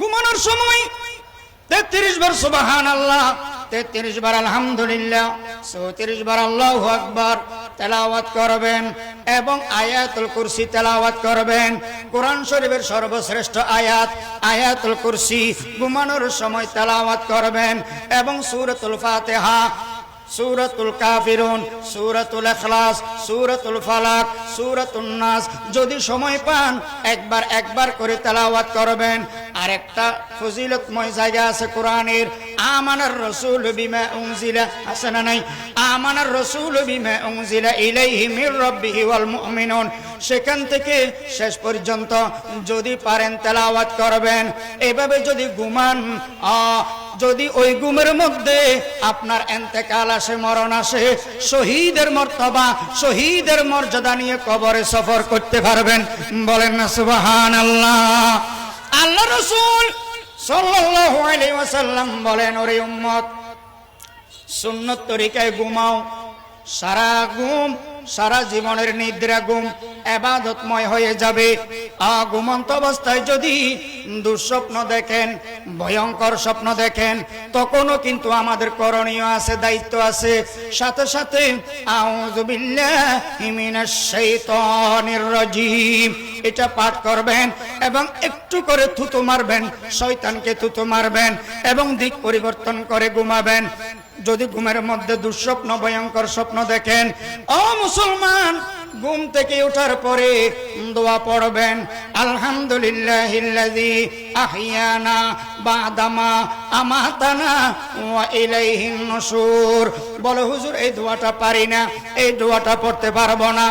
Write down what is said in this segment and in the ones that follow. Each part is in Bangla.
ঘুমানোর সময় 33 বার সুবহানাল্লাহ, 33 বার আলহামদুলিল্লাহ, 34 বার আল্লাহু আকবার তেলাওয়াত করবেন এবং আয়াতুল কুরসি তেলাওয়াত করবেন। কোরআন শরীফের সর্বশ্রেষ্ঠ আয়াত আয়াতুল কুরসি ঘুমানোর সময় তেলাওয়াত করবেন এবং সূরাতুল ফাতিহা, সূরাতুল কাফিরুন, সূরাতুল ইখলাস, সূরাতুল ফালাক, সূরাতুন নাস যদি সময় পান একবার করে তেলাওয়াত করবেন। আরেকটা ফজিলতময় জায়গা আছে কোরআনের, আমানার রাসূল বিমা উনজিলা, আছে না নাই? আমানার রাসূল বিমা উনজিলা ইলাইহি মির রাব্বিহি ওয়াল মুমিনুন, সেখান থেকে শেষ পর্যন্ত যদি পারেন তেলাওয়াত করবেন। এভাবে যদি ঘুমান, যদি ওই ঘুমের মধ্যে আপনার ইন্তেকাল আসে, মরণ আসে, শহীদের মর্তবা, শহীদের মর্যাদা নিয়ে কবরে সফর করতে পারবেন। বলেন না সুবহানাল্লাহ। আল্লাহ রাসূল সাল্লাল্লাহু আলাইহি ওয়াসাল্লাম বলেন, ওরে উম্মত, সুন্নত তরিকায় ঘুমাও। সারা জীবনের নিদ্রা ঘুম ইবাদতময় হয়ে যাবে। ঘুমন্ত অবস্থায় যদি দুঃস্বপ্ন দেখেন, ভয়ঙ্কর স্বপ্ন দেখেন, তখনও কিন্তু আমাদের করণীয় আছে, দায়িত্ব আছে। সাথে সাথে আউযু বিল্লাহি মিনাশ শাইতানির রাজীম এটা পাঠ করবেন এবং একটু করে থুতু মারবেন, শয়তানকে থুতু মারবেন এবং দিক পরিবর্তন করে ঘুমাবেন। যদি ঘুমের মধ্যে দুঃস্বপ্ন, ভয়ঙ্কর স্বপ্ন দেখেন, ও মুসলমান, ঘুম থেকে ওঠার পরে দোয়া পড়বেন, আলহামদুলিল্লাহিল্লাযী আহইয়ানা বাদামা আমাতানা ওয়া ইলাইহিন নুশুর। বলো হুজুর এই দোয়াটা পারি না, এই দোয়াটা পড়তে পারবো না,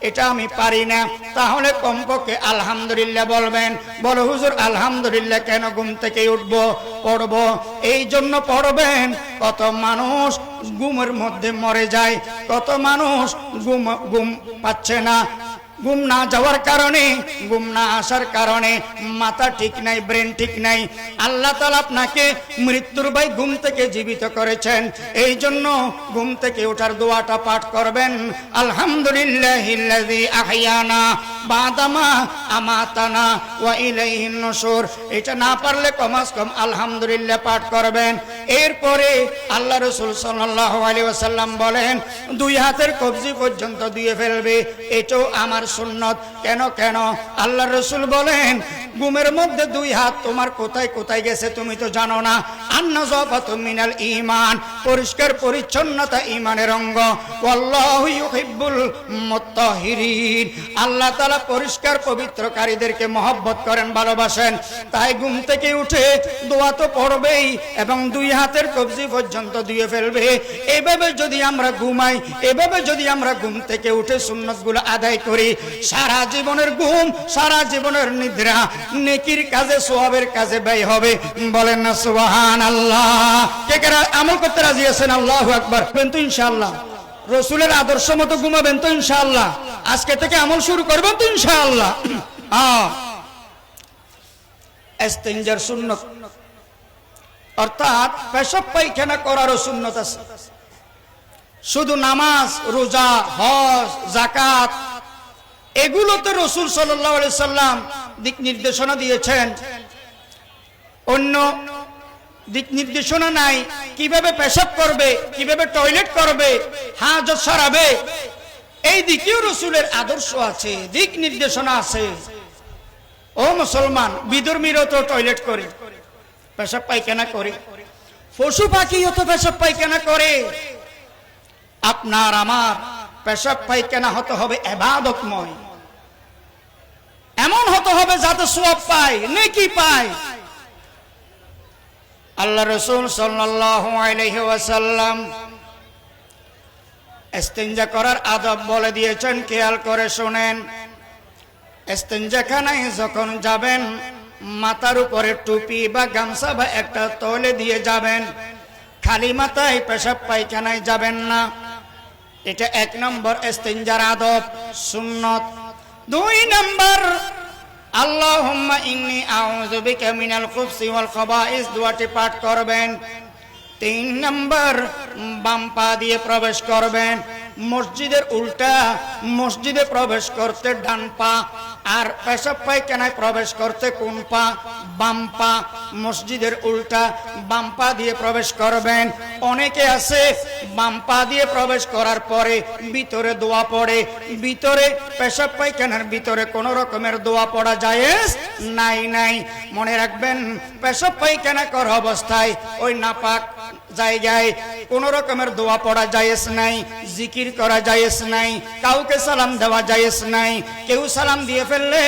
এটা আমি পারি না, তাহলে কমপক্ষে আলহামদুলিল্লাহ বলবেন। বলো হুজুর আলহামদুলিল্লাহ কেন ঘুম থেকে উঠবো? পড়বো, এই জন্য পড়বেন। কত মানুষ ঘুমের মধ্যে মরে যায়, কত মানুষ ঘুম পাচ্ছে না। ঘুম না যাওয়ার কারণে, ঘুম না আসার কারণে মাথা ঠিক নাই, ব্রেন ঠিক নাই। আল্লাহ তাআলা আপনাকে মৃত্যুর ভয় ঘুম থেকে জীবিত করেছেন, এই জন্য ঘুম থেকে ওঠার দোয়াটা পাঠ করবেন, আলহামদুলিল্লাহিল্লাযী আহইয়ানা বাদামা আমাতানা ওয়া ইলাইহিন নুশুর। এটা না পারলে কমাস কম আলহামদুলিল্লাহ পাঠ করবেন। এরপরে আল্লাহ রাসূল সাল্লাল্লাহু আলাইহি ওয়াসাল্লাম বলেন, দুই হাতের কবজি পর্যন্ত দিয়ে ফেলবে। এটাও আমার সুন্নত। কেন? আল্লাহ রাসূল বলেন, ঘুমের মধ্যে দুই হাত তোমার কোথায় কোথায় গেছে তুমি তো জানো না। আন-নাযাফাতু মিনাল ঈমান, পরিষ্কার পরিচ্ছন্নতা ঈমানের অঙ্গ। ওয়াল্লাহু ইউহিব্বুল মুত্তাহিরিন, আল্লাহ তাআলা পরিষ্কার পবিত্রকারীদেরকে মহব্বত করেন, ভালোবাসেন। তাই ঘুম থেকে উঠে দোয়া তো পড়বেই এবং দুই হাতের কবজি পর্যন্ত দিয়ে ফেলবে। এভাবে যদি আমরা ঘুমাই, এভাবে যদি আমরা ঘুম থেকে উঠে সুন্নতগুলো আদায় করি, সারা জীবনের ঘুম, সারা জীবনের নিদ্রা নেকির কাজে, সওয়াবের কাজে ব্যয় হবে। বলেন না সুবহানাল্লাহ। কে কে আমল করতে রাজি আছেন? আল্লাহু আকবার। কিন্তু ইনশাআল্লাহ রাসূলের আদর্শ মতো ঘুমাবেন তো ইনশাআল্লাহ? আজকে থেকে আমল শুরু করবেন তো ইনশাআল্লাহ? ইস্তিনজার সুন্নাত, অর্থাৎ পেশাব পায়খানা করারও সুন্নাত আছে। শুধু নামাজ, রোজা, হজ, যাকাত এগুলোতে রাসূল সাল্লাল্লাহু আলাইহি সাল্লাম দিক নির্দেশনা দিয়েছেন, অন্য দিক নির্দেশনা নাই। কিভাবে পেশাব করবে, কিভাবে টয়লেট করবে, হাজত সারাবে, এই দিকেও রাসূলের আদর্শ আছে, দিক নির্দেশনা আছে। ও মুসলমান, বিধর্মীরা তো টয়লেট করে, পেশাব পায়খানা করে, পশু পাখিও তো পেশাব পায়খানা করে। আপনার আমার পেশাব পায়খানা হতে হবে ইবাদতময়, এমন হতে হবে যাতে সওয়াব পায়, নেকি পায়। আল্লাহ রাসূল সাল্লাল্লাহু আলাইহি ওয়াসাল্লাম ইস্তিনজা করার আদব বলে দিয়েছেন, খেয়াল করে শুনেন। ইস্তিনজাখানায় যখন যাবেন, মাথার উপরে টুপি বা গামছা বা একটা তলে দিয়ে যাবেন, খালি মাথায় পেশাব পায়খানায় যাবেন না। এটা 1 নম্বর ইস্তিনজার আদব, সুন্নত। 2 নম্বর, আল্লাহুম্মা ইন্নী আউযু বিকা মিনাল খুবসি ওয়াল খাবাইস দোয়াটি পাঠ করবেন। 3 নম্বর, বাম পা দিয়ে প্রবেশ করবেন। মসজিদের উল্টা, মসজিদে প্রবেশ করতে ডান পা, আর পেশাব পায়খানায় প্রবেশ করতে কোন পা? বাম পা। মসজিদের উল্টা বাম পা দিয়ে প্রবেশ করবেন। অনেকে আছে বাম পা দিয়ে প্রবেশ করার পরে ভিতরে দোয়া পড়ে। ভিতরে পেশাব পায়খানার ভিতরে কোন রকমের দোয়া পড়া জায়েজ নাই। নাই, মনে রাখবেন, পেশাব পায়খানা করা অবস্থায় ওই নাপাক জায়গায় কোন রকমের দোয়া পড়া জায়েজ নাই, জিকির করা জায়েজ নাই, কাউকে সালাম দেওয়া জায়েজ নাই, কেউ সালাম দিয়ে ফেললে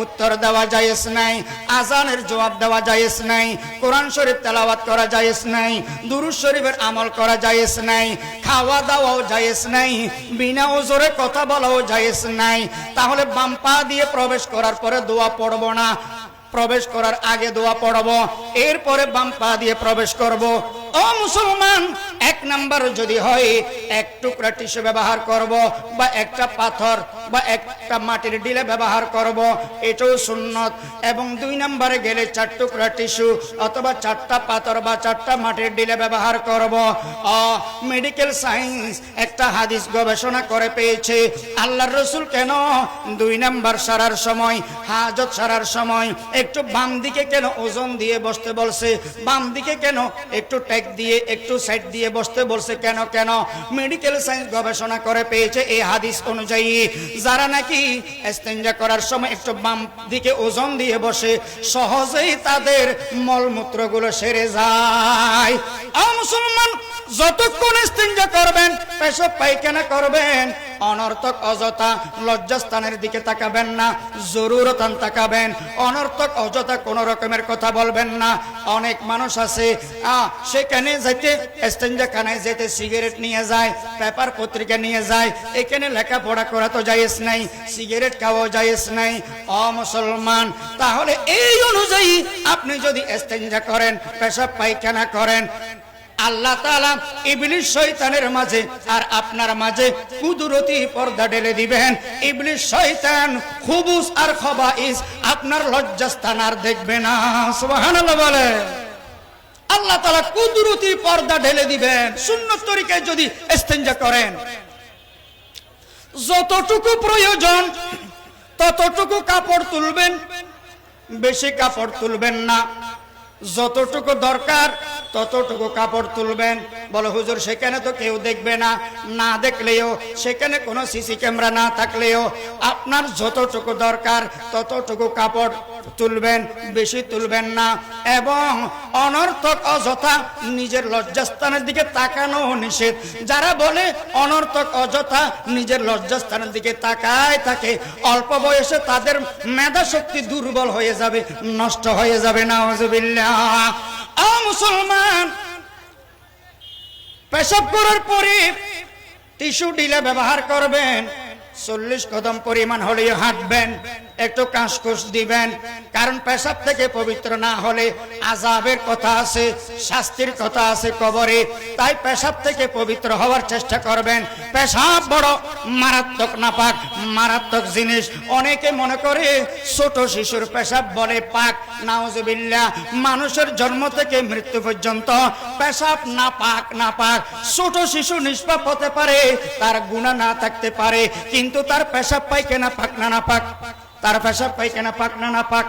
উত্তর দেওয়া জায়েজ নাই, আজানের জবাব দেওয়া জায়েজ নাই, কোরআন শরীফ তেলাওয়াত করা জায়েজ নাই, দুরূদ শরীফের আমল করা জায়েজ নাই, খাওয়া দাওয়াও জায়েজ নাই, বিনা ওজরে কথা বলাও জায়েজ নাই। তাহলে বাম পা দিয়ে প্রবেশ করার পরে দোয়া পড়ব না, প্রবেশ করার আগে দোয়া পড়ব, এরপরে বাম পা দিয়ে প্রবেশ করব। ও মুসলমান, এক নাম্বার যদি হয় এক টুকরা টিস্যু ব্যবহার করব, বা একটা পাথর বা একটা মাটির ডিলে ব্যবহার করব, এটাও সুন্নত। এবং দুই নম্বরে গেলে 4 টুকরা টিস্যু অথবা 4টা পাথর বা 4টা মাটির ডিলে ব্যবহার করব। মেডিকেল সায়েন্স একটা হাদিস গবেষণা করে পেয়েছে, আল্লাহর রাসূল কেন 2 নাম্বার সারার সময়, হাজত সারার সময় একটু বাম দিকে কেন ওজন দিয়ে বসতে বলছে, বাম দিকে কেন একটু টেক দিয়ে একটু সাইড দিয়ে বসতে বলছে, কেন? কেন? মেডিকেল সায়েন্স গবেষণা করে পেয়েছে এই হাদিস অনুযায়ী যারা নাকি ইস্তেঞ্জা করার সময় একটু বাম দিকে ওজন দিয়ে বসে, সহজেই তাদের মলমূত্রগুলো সেরে যায়। মুসলমান, যতক্ষণ ইস্তেঞ্জা করবেন, পেশাব পায়খানা করবেন, অনর্থক অযথা লজ্জাস্থানের দিকে তাকাবেন না, জরুরতান তাকাবেন। অনর্থক অযথা কোন রকমের কথা বলবেন না। অনেক মানুষ আছে সেখানে যাইতে, ইস্তেঞ্জাখানায় যেতে সিগারেট নিয়ে যায়, পেপার পত্রিকা নিয়ে যায়, এখানে লেখাপড়া করা তো জায়েজ নাই, সিগারেট খাওয়া জায়েজ নাই। মুসলমান, তাহলে এই অনুযায়ী আপনি যদি ইস্তেঞ্জা করেন, পেশাব পায়খানা করেন, আল্লাহ তাআলা ইবলিস শয়তানের মাঝে আর আপনার মাঝে কুদরতি পর্দা ঢেলে দিবেন। ইবলিস শয়তান খুবুস আর খবাইস আপনার লজ্জাস্থান আর দেখবে না। সুবহানাল্লাহ বলে। আল্লাহ তাআলা কুদরতি পর্দা ঢেলে দিবেন সুন্নত তরিকায় যদি ইস্তেঞ্জা করেন। যতটুকু প্রয়োজন ততটুকু কাপড় তুলবেন, বেশি কাপড় তুলবেন না। যতটুকু দরকার ততটুকু কাপড় তুলবেন। বলো হুজুর, সেখানে তো কেউ দেখবে না, না দেখলেও, সেখানে কোনো সিসি ক্যামেরা না থাকলেও আপনার যতটুকু দরকার ততটুকু কাপড় তুলবেন, বেশি তুলবেন না। এবং অনর্থক অযথা নিজের লজ্জাস্থানের দিকে তাকানো নিষেধ। যারা বলে অনর্থক অযথা নিজের লজ্জাস্থানের দিকে তাকায় থাকে, অল্প বয়সে তাদের মেধা শক্তি দুর্বল হয়ে যাবে, নষ্ট হয়ে যাবে। নাউজুবিল্লাহ। মুসলমান, পেশাব করার পরে টিস্যু ডিলে ব্যবহার করবেন, 40 কদম পরিমাণ হলেও হাঁটবেন, একটু কাশকুশ দিবেন। কারণ পেশাব থেকে পবিত্র না হলে আযাবের কথা আছে, শাস্তির কথা আছে কবরে। তাই পেশাব থেকে পবিত্র হওয়ার চেষ্টা করবেন। পেশাব বড় মারাত্মক নাপাক, মারাত্মক জিনিস। অনেকে মনে করে ছোট শিশুর পেশাব বলে পাক। নাউজুবিল্লাহ। মানুষের জন্ম থেকে মৃত্যু পর্যন্ত পেশাব নাপাক। নাপাক। ছোট শিশু নিষ্পাপ হতে পারে, তার গুনাহ না থাকতে পারে, কিন্তু তার পেশাব পায়খানা পাক না নাপাক? তার পেশাব পায়খানা পাক না নাপাক?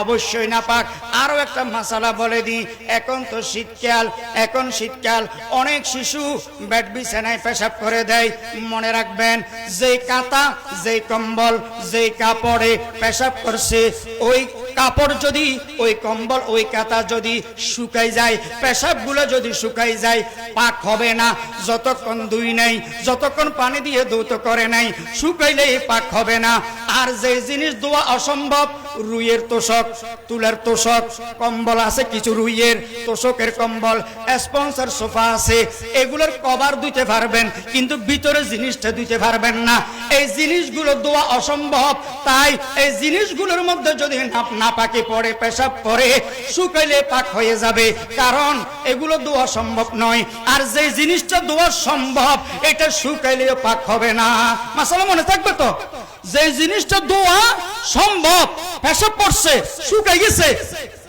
অবশ্যই নাপাক। আরো একটা মাসালা বলে দিই, এখন তো শীতকাল, এখন শীতকাল, অনেক শিশু বেড বিছানায় পেশাব করে দেয়। মনে রাখবেন, যেই কাঁথা, যেই কম্বল, যেই কাপড়ে পেশাব করছে, ওই কাপড় যদি, ওই কম্বল, ওই কাঁথা যদি শুকাই যায়, পেশাবগুলো যদি শুকাই যায়, পাক হবে না। যতক্ষণ ধুই নাই, যতক্ষণ পানি দিয়ে ধৌত করে নাই, শুকাইলেই পাক হবে না। আর যে জিনিস ধোয়া অসম্ভব, রুইয়ের তোষক, তুলার তোষক, কম্বল আছে কিছু রুইয়ের তোষকের কম্বল, স্পন্সর সোফা আছে, এগুলোর কভার ধুইতে পারবেন, কিন্তু ভিতরে জিনিসটা ধুইতে পারবেন না। এই জিনিসগুলো ধোয়া অসম্ভব। তাই এই জিনিসগুলোর মধ্যে যদি না পাকে পড়ে, পেশাব পড়ে, শুকাইলে পাক হয়ে যাবে, কারণ এগুলো ধোয়া সম্ভব নয়। আর যে জিনিসটা ধোয়া সম্ভব, এটা শুকাইলেও পাক হবে না। মাসালা মনে থাকবে তো? যে জিনিসটা ধোয়া সম্ভব, পেশাব পড়ছে, শুকাই গেছে,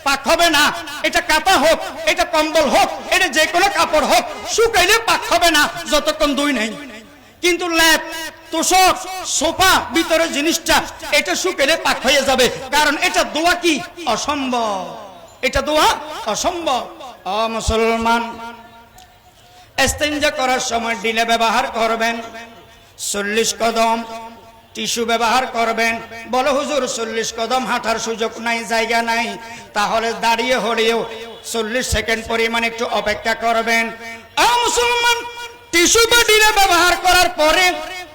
পাক হবে না। এটা কাঁথা হোক, এটা কম্বল হোক, এটা যে কোনো কাপড় হোক, শুকাইলে পাক হবে না যতক্ষণ ধুই নাই। কিন্তু ল্যাপ তোষক সোফা ভিতরে জিনিসটা এটা শুকালে পাক হয়ে যাবে, কারণ এটা দোয়া কি অসম্ভব, এটা দোয়া অসম্ভব। ও মুসলমান, ইস্তেঞ্জা করার সময় ডিলে ব্যবহার করবেন, 40 কদম টিস্যু ব্যবহার করবেন। বলো হুজুর 40 কদম হাঁটার সুযোগ নাই, জায়গা নাই, তাহলে দাঁড়িয়ে হলেও 40 সেকেন্ড পরিমাণ একটু অপেক্ষা করবেন। মুসলমান, টিস্যু বা ডিলে ব্যবহার করার পরে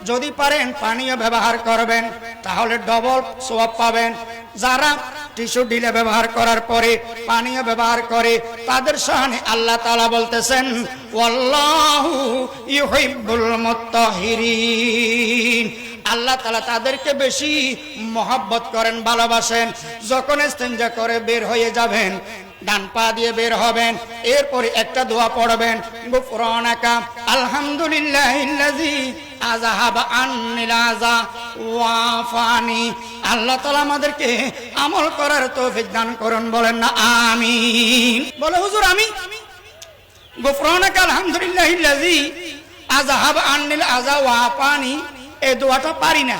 যদি পারেন পানীয় ব্যবহার করবেন, তাহলে ডবল সওয়াব পাবেন। যারা টিস্যু ডিলে ব্যবহার করার পরে পানীয় ব্যবহার করে তাদের শানে আল্লাহ তাআলা বলতেছেন ওয়াল্লাহু ইউহিব্বুল মুত্তাহিরিন। আল্লাহ তাআলা তাদেরকে বেশি মহব্বত করেন, ভালোবাসেন। যখন ইস্তেঞ্জা করে বের হয়ে যাবেন, ডান পা দিয়ে বের হবেন, এরপরে একটা দোয়া পড়বেন, গুফরানাকা আলহামদুলিল্লাহিল্লাযী আযহাবা আন্নিল আযা ওয়া আফানি। আল্লাহ তাআলা আমাদেরকে আমল করার তৌফিক দান করুন, বলেন না আমিন। বলে হুজুর আমি গুফরানাকা আলহামদুলিল্লাহিল্লাযী আযহাবা আন্নিল আযা ওয়া আফানি এই দোয়াটা পারি না,